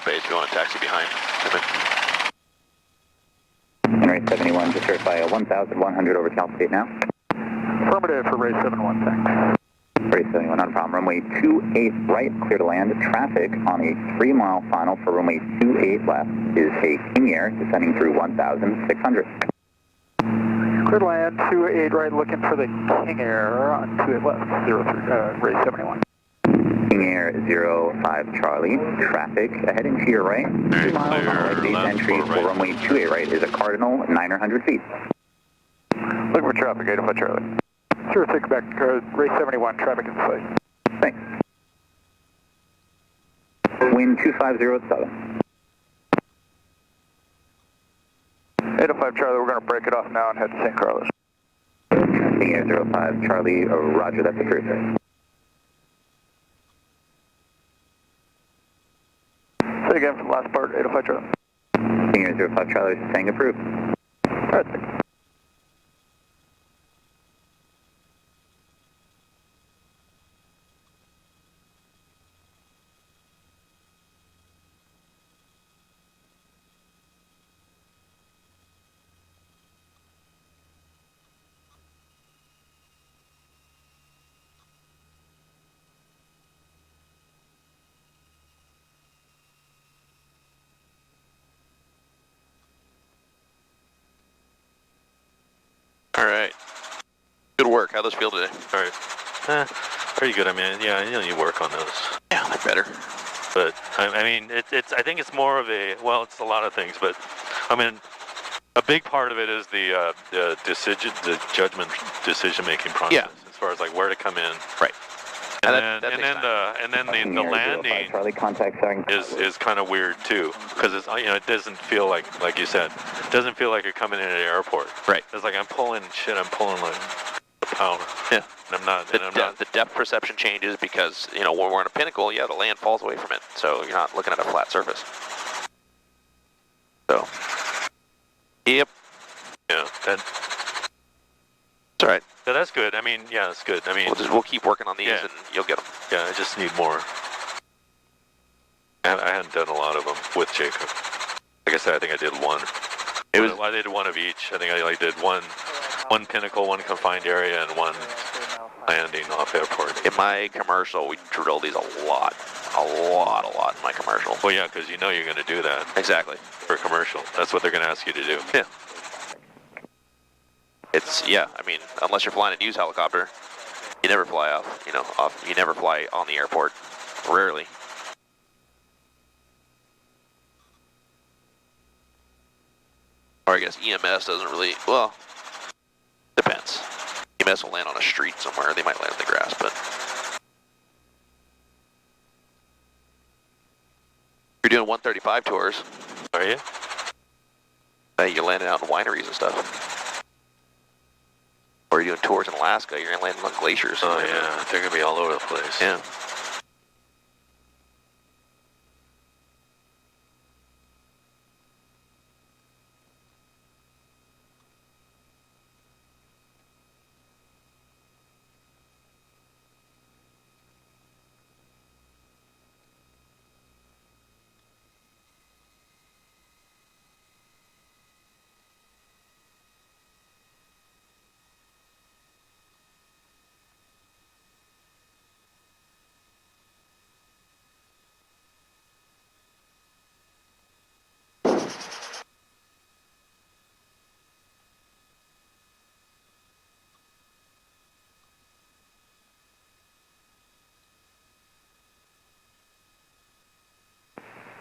base if you want to taxi behind. And 71, just certify 1,100 over Cal State now. Affirmative for race 71, thanks. Race 71, not a problem. Runway 28 right, clear to land. Traffic on a 3-mile final for runway 28 left is a King Air descending through 1,600. Clear to land, 28 right, looking for the King Air on 28 left, race 71. King Air 05 Charlie, traffic heading to your right. 2 miles on base entry for runway 28 right is a Cardinal 900 feet. Looking for traffic, 805 Charlie. 06 back, race 71, traffic in sight. Thanks. Wind 2507. 805 Charlie, we're going to break it off now and head to St. Carlos. King Air 05 Charlie, roger, that's approved. Say again for the last part, 805 Charlie. King Air 05 Charlie, saying approved. All right, thanks. All right. Good work. How those feel today? All right. Pretty good. I mean, yeah, you work on those. Yeah, they're better. But I mean, it's. I think it's more of a. Well, it's a lot of things, but I mean, a big part of it is the judgment decision-making process. Yeah. As far as like where to come in. Right. And then the landing Charlie, contact is kind of weird too, because it's it doesn't feel like you said, it doesn't feel like you're coming in at an airport. Right. It's like I'm pulling like a pound. Yeah. And I'm not. The depth perception changes because when we're on a pinnacle, the land falls away from it, so you're not looking at a flat surface. So. Yep. Yeah. That's all right. Yeah, that's good. I mean, yeah, it's good. I mean, we'll keep working on these and you'll get them. Yeah, I just need more. I hadn't done a lot of them with Jacob. Like I said, I think I did one. I did one of each. I think I did one pinnacle, one confined area, and one landing off airport. In my commercial, we drill these a lot in my commercial. Well, yeah, because you're going to do that. Exactly. For commercial. That's what they're going to ask you to do. Yeah. I mean, unless you're flying a news helicopter, you never fly you never fly on the airport. Rarely. Or I guess EMS doesn't really, well, depends. EMS will land on a street somewhere, they might land in the grass, but. You're doing 135 tours. Are you? You're landing out in wineries and stuff. Or you're doing tours in Alaska, you're going to land on glaciers. Oh yeah, they're going to be all over the place. Yeah.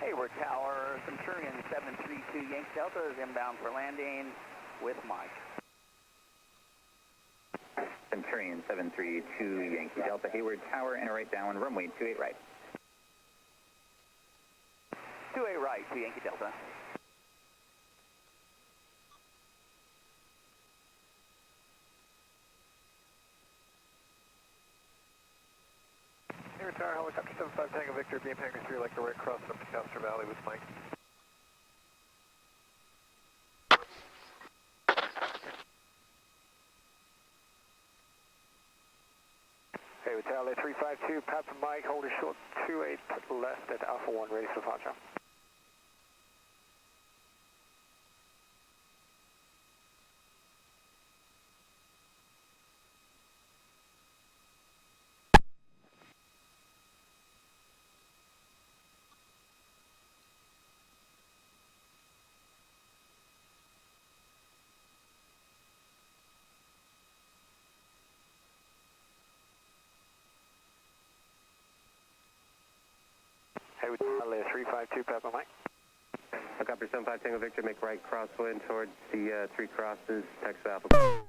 Hayward Tower, Centurion 732 Yankee Delta is inbound for landing with Mike. Centurion 732 Yankee Delta, Hayward Tower, enter right down, runway 28 right. 28 right to Yankee Delta. Hayward Tower, helicopter 75 Tango Victor, beam hangar 3, like the right crossing up the Castro Valley with Mike. Hayward Tower, 352, Papa Mike, hold a short 28 left at Alpha 1, ready for departure. Hayward 352, Papa Mike. Copy 75 Tango Victor, make right crosswind towards the 3 crosses, taxi Alpha.